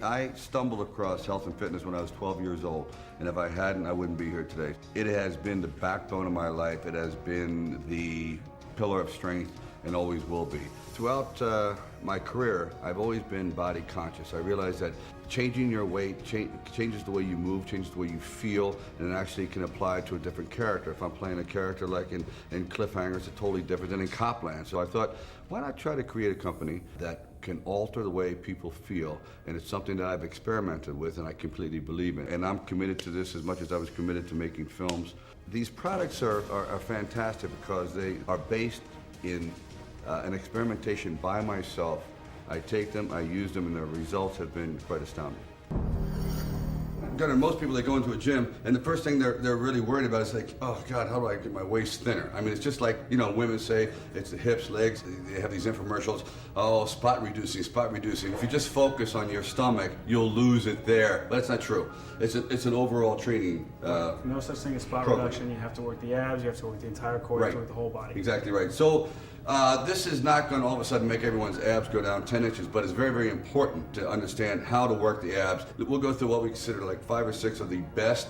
I stumbled across health and fitness when I was 12 years old, and if I hadn't, I wouldn't be here today. It has been the backbone of my life. It has been the pillar of strength and always will be. Throughout my career, I've always been body conscious. I realized that changing your weight changes the way you move, changes the way you feel, and it actually can apply to a different character. If I'm playing a character like in Cliffhanger, it's totally different than in Copland. So I thought, why not try to create a company that can alter the way people feel, and it's something that I've experimented with and I completely believe in. And I'm committed to this as much as I was committed to making films. These products are fantastic because they are based in an experimentation by myself. I take them, I use them, and the results have been quite astounding. Gunnar, most people, they go into a gym, and the first thing they're really worried about is like, oh God, how do I get my waist thinner? I mean, it's just like, you know, women say it's the hips, legs, they have these infomercials, oh, spot reducing, spot reducing. If you just focus on your stomach, you'll lose it there. But that's not true. It's an overall training No such thing as spot reduction. You have to work the abs, you have to work the entire core, you have to work the whole body. Exactly right. So this is not going to all of a sudden make everyone's abs go down 10 inches, but it's very, very important to understand how to work the abs. We'll go through what we consider like 5 or 6 of the best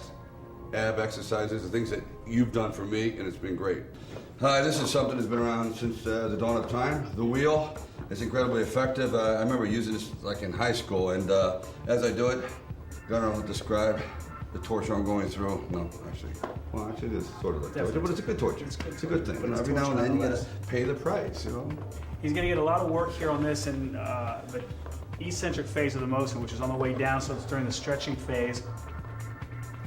ab exercises, the things that you've done for me, and it's been great. This is something that's been around since the dawn of time, the wheel. It's incredibly effective. I remember using this like in high school, and as I do it, Gunnar will describe the torture I'm going through. No, actually it is sort of like torture, but it's a good torture. It's a good thing. But every now and then you gotta pay the price, you know? He's gonna get a lot of work here on this in the eccentric phase of the motion, which is on the way down, so it's during the stretching phase.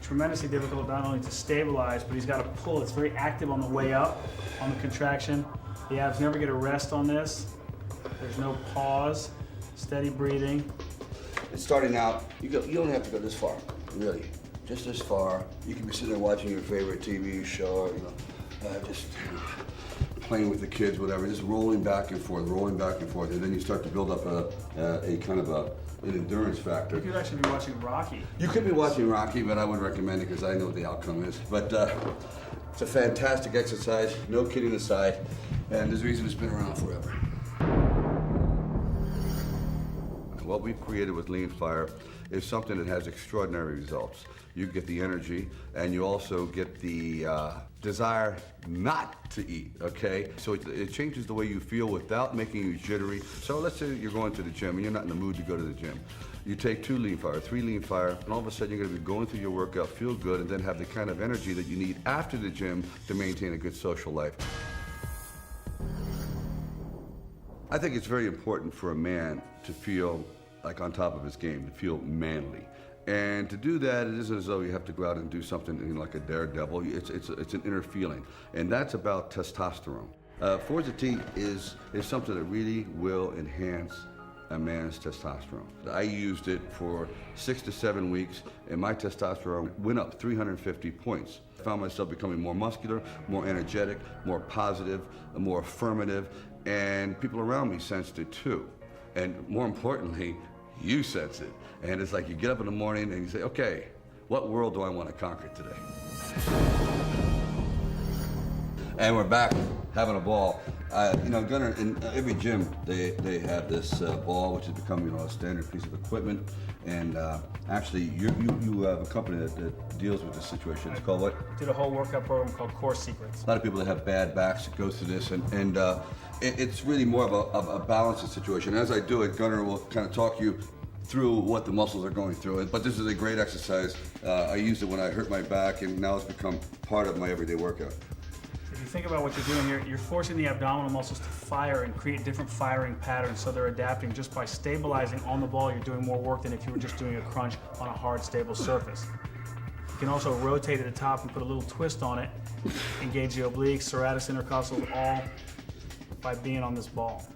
Tremendously difficult not only to stabilize, but he's got to pull. It's very active on the way up, on the contraction. The abs never get a rest on this. There's no pause, steady breathing. It's starting out, you don't have to go this far, really. Just this far. You can be sitting there watching your favorite TV show, or, you know, just playing with the kids, whatever, just rolling back and forth, and then you start to build up a kind of an endurance factor. You could actually be watching Rocky. You could be watching Rocky, but I wouldn't recommend it because I know what the outcome is. But it's a fantastic exercise, no kidding aside, and there's a reason it's been around forever. What we've created with Lean Fire is something that has extraordinary results. You get the energy, and you also get the desire not to eat, okay? So it changes the way you feel without making you jittery. So let's say you're going to the gym and you're not in the mood to go to the gym. You take 2 Lean Fire, 3 Lean Fire, and all of a sudden you're gonna be going through your workout, feel good, and then have the kind of energy that you need after the gym to maintain a good social life. I think it's very important for a man to feel like on top of his game, to feel manly. And to do that, it isn't as though you have to go out and do something like a daredevil. It's an inner feeling, and that's about testosterone. Forza T is something that really will enhance a man's testosterone. I used it for 6 to 7 weeks, and my testosterone went up 350 points. I found myself becoming more muscular, more energetic, more positive, more affirmative, and people around me sensed it too. And more importantly, you sense it. And it's like you get up in the morning and you say, okay, what world do I want to conquer today? And we're back having a ball. You know, Gunnar, in every gym, they have this ball, which has become, you know, a standard piece of equipment. And actually, you have a company that deals with this situation. It's called what? Did a whole workout program called Core Secrets. A lot of people that have bad backs that go through this, and it's really more of a balancing situation. As I do it, Gunnar will kind of talk you through what the muscles are going through. But this is a great exercise. I used it when I hurt my back, and now it's become part of my everyday workout. If you think about what you're doing here, you're forcing the abdominal muscles to fire and create different firing patterns, so they're adapting. Just by stabilizing on the ball, you're doing more work than if you were just doing a crunch on a hard, stable surface. You can also rotate at the top and put a little twist on it, engage the obliques, serratus intercostals, all by being on this ball.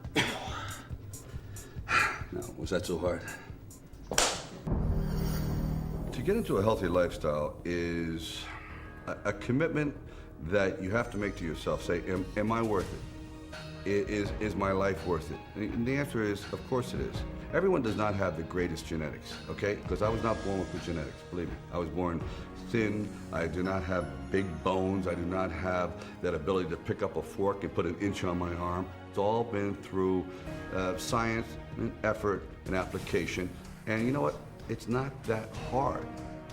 No, was that so hard? To get into a healthy lifestyle is a commitment that you have to make to yourself. Say, am I worth it? Is my life worth it? And the answer is, of course it is. Everyone does not have the greatest genetics, okay? Because I was not born with good genetics, believe me. I was born thin, I do not have big bones, I do not have that ability to pick up a fork and put an inch on my arm. It's all been through science and effort and application. And you know what? It's not that hard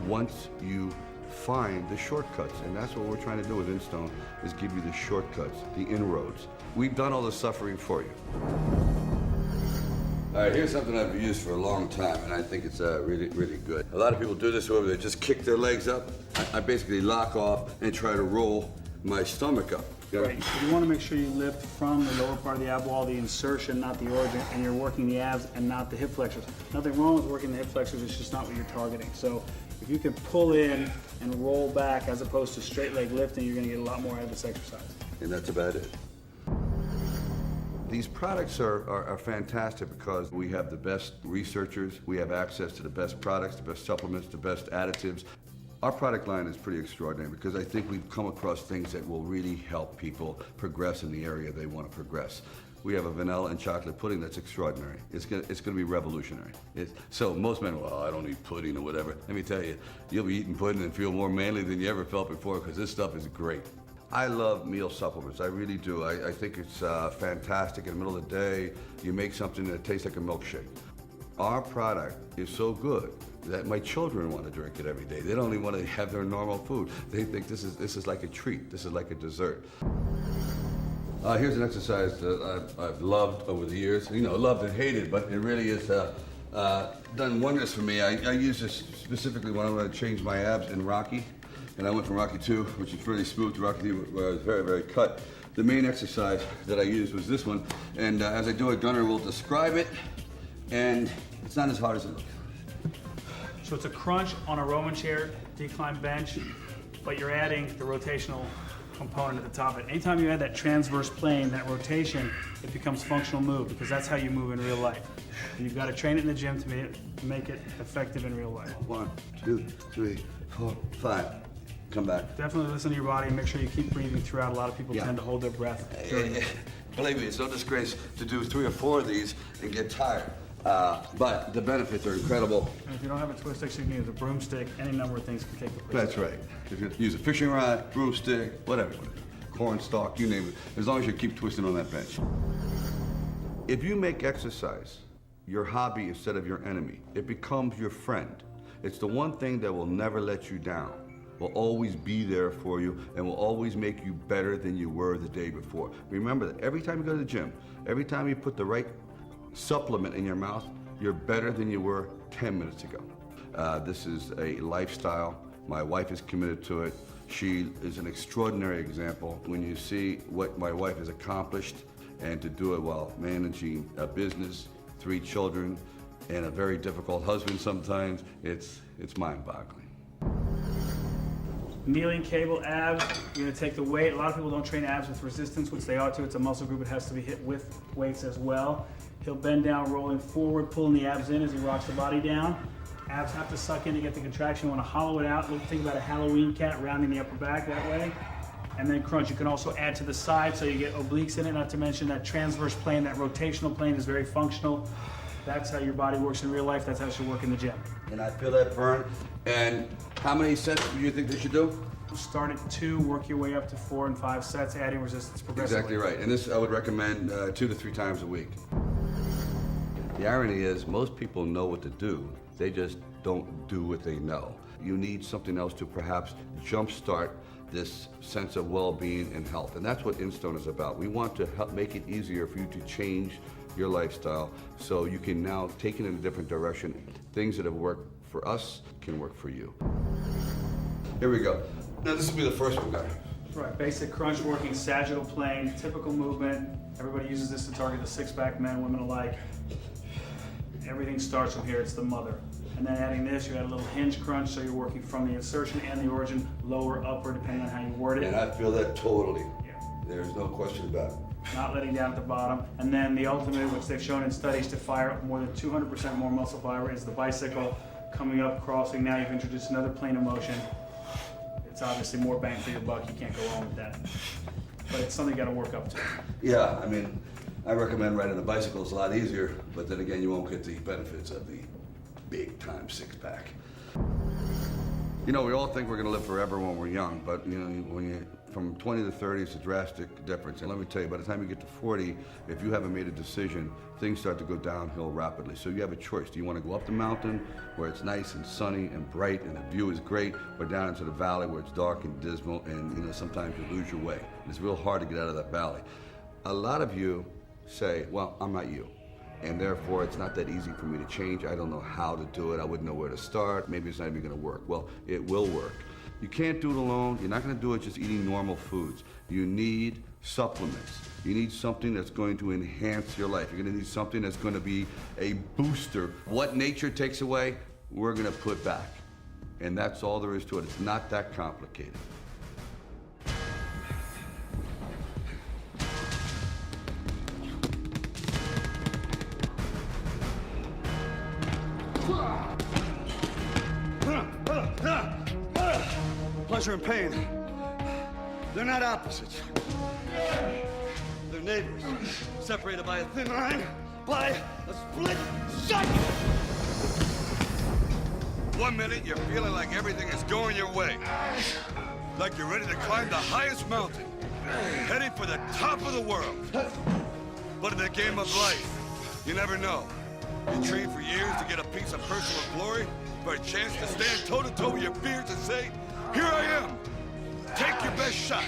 once you find the shortcuts. And that's what we're trying to do with Instone, is give you the shortcuts, the inroads. We've done all the suffering for you. All right, here's something I've used for a long time, and I think it's really, really good. A lot of people do this where they just kick their legs up. I basically lock off and try to roll my stomach up. Right. You want to make sure you lift from the lower part of the ab wall, the insertion, not the origin, and you're working the abs and not the hip flexors. Nothing wrong with working the hip flexors, it's just not what you're targeting. So if you can pull in and roll back as opposed to straight leg lifting, you're going to get a lot more out of this exercise. And that's about it. These products are fantastic because we have the best researchers, we have access to the best products, the best supplements, the best additives. Our product line is pretty extraordinary because I think we've come across things that will really help people progress in the area they want to progress. We have a vanilla and chocolate pudding that's extraordinary. It's gonna be revolutionary. So most men, well, I don't eat pudding or whatever. Let me tell you, you'll be eating pudding and feel more manly than you ever felt before because this stuff is great. I love meal supplements, I really do. I think it's fantastic. In the middle of the day, you make something that tastes like a milkshake. Our product is so good that my children want to drink it every day. They don't even want to have their normal food. They think this is like a treat, this is like a dessert. Here's an exercise that I've loved over the years. You know, loved and hated, but it really has done wonders for me. I use this specifically when I want to change my abs in Rocky. And I went from Rocky 2, which is pretty smooth, to Rocky 3, where I was very, very cut. The main exercise that I used was this one. And as I do it, Gunnar will describe it. And it's not as hard as it looks. So it's a crunch on a Roman chair, decline bench, but you're adding the rotational component at the top of it. Anytime you add that transverse plane, that rotation, it becomes functional move because that's how you move in real life. And you've got to train it in the gym to make it effective in real life. 1, 2, 3, 4, 5. Come back. Definitely listen to your body and make sure you keep breathing throughout. A lot of people tend to hold their breath during it. Believe me, it's no disgrace to do 3 or 4 of these and get tired. But the benefits are incredible. And if you don't have a twist stick, you can use a broomstick. Any number of things can take the place. That's right. If you use a fishing rod, broomstick, whatever, corn stalk, you name it, as long as you keep twisting on that bench. If you make exercise your hobby instead of your enemy, it becomes your friend. It's the one thing that will never let you down, will always be there for you, and will always make you better than you were the day before. Remember that every time you go to the gym, every time you put the right supplement in your mouth, you're better than you were 10 minutes ago. This is a lifestyle. My wife is committed to it. She is an extraordinary example. When you see what my wife has accomplished, and to do it while managing a business, 3 children, and a very difficult husband sometimes, it's mind-boggling. Kneeling cable abs, you're gonna take the weight. A lot of people don't train abs with resistance, which they ought to. It's a muscle group, it has to be hit with weights as well. He'll bend down, rolling forward, pulling the abs in as he rocks the body down. Abs have to suck in to get the contraction. You wanna hollow it out. Think about a Halloween cat rounding the upper back that way. And then crunch. You can also add to the side so you get obliques in it, not to mention that transverse plane, that rotational plane is very functional. That's how your body works in real life. That's how it should work in the gym. And I feel that burn. And how many sets do you think they should do? Start at 2, work your way up to 4 and 5 sets, adding resistance progressively. Exactly right. And this I would recommend 2 to 3 times a week. The irony is most people know what to do. They just don't do what they know. You need something else to perhaps jumpstart this sense of well-being and health. And that's what Instone is about. We want to help make it easier for you to change your lifestyle so you can now take it in a different direction. Things that have worked for us can work for you. Here we go. Now this will be the first one, guys. Right, basic crunch working sagittal plane, typical movement. Everybody uses this to target the six-pack, men, women alike. Everything starts from here, it's the mother. And then adding this, you add a little hinge crunch, so you're working from the insertion and the origin, lower, upper, depending on how you word it. And I feel that totally. Yeah. There's no question about it. Not letting down at the bottom. And then the ultimate, which they've shown in studies to fire up more than 200% more muscle fiber, is the bicycle coming up, crossing. Now you've introduced another plane of motion. It's obviously more bang for your buck. You can't go wrong with that. But it's something you gotta work up to. Yeah, I mean, I recommend riding a bicycle. It's a lot easier, but then again, you won't get the benefits of the big time six-pack. You know, we all think we're gonna live forever when we're young, but you know, when you From 20 to 30 is a drastic difference. And let me tell you, by the time you get to 40, if you haven't made a decision, things start to go downhill rapidly. So you have a choice. Do you want to go up the mountain where it's nice and sunny and bright and the view is great, or down into the valley where it's dark and dismal and, you know, sometimes you lose your way. It's real hard to get out of that valley. A lot of you say, well, I'm not you. And therefore, it's not that easy for me to change. I don't know how to do it. I wouldn't know where to start. Maybe it's not even going to work. Well, it will work. You can't do it alone. You're not going to do it just eating normal foods. You need supplements. You need something that's going to enhance your life. You're going to need something that's going to be a booster. What nature takes away, we're going to put back. And that's all there is to it. It's not that complicated. Pleasure and pain, they're not opposites. They're neighbors, separated by a thin line, by a split second. 1 minute, you're feeling like everything is going your way. Like you're ready to climb the highest mountain, heading for the top of the world. But in the game of life, you never know. You train for years to get a piece of personal glory, for a chance to stand toe-to-toe with your fears and say, here I am. Take your best shot.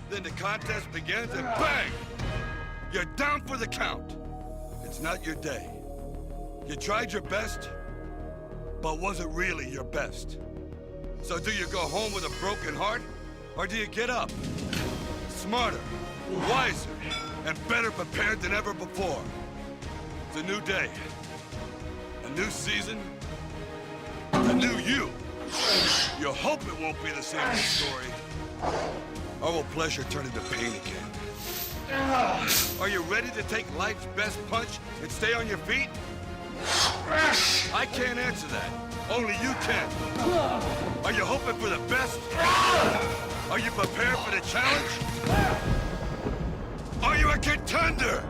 Then the contest begins and bang! You're down for the count. It's not your day. You tried your best, but was it really your best? So do you go home with a broken heart, or do you get up? Smarter, wiser, and better prepared than ever before. It's a new day, a new season, a new you. You hope it won't be the same old story. Or will pleasure turn into pain again? Are you ready to take life's best punch and stay on your feet? I can't answer that. Only you can. Are you hoping for the best? Are you prepared for the challenge? Are you a contender?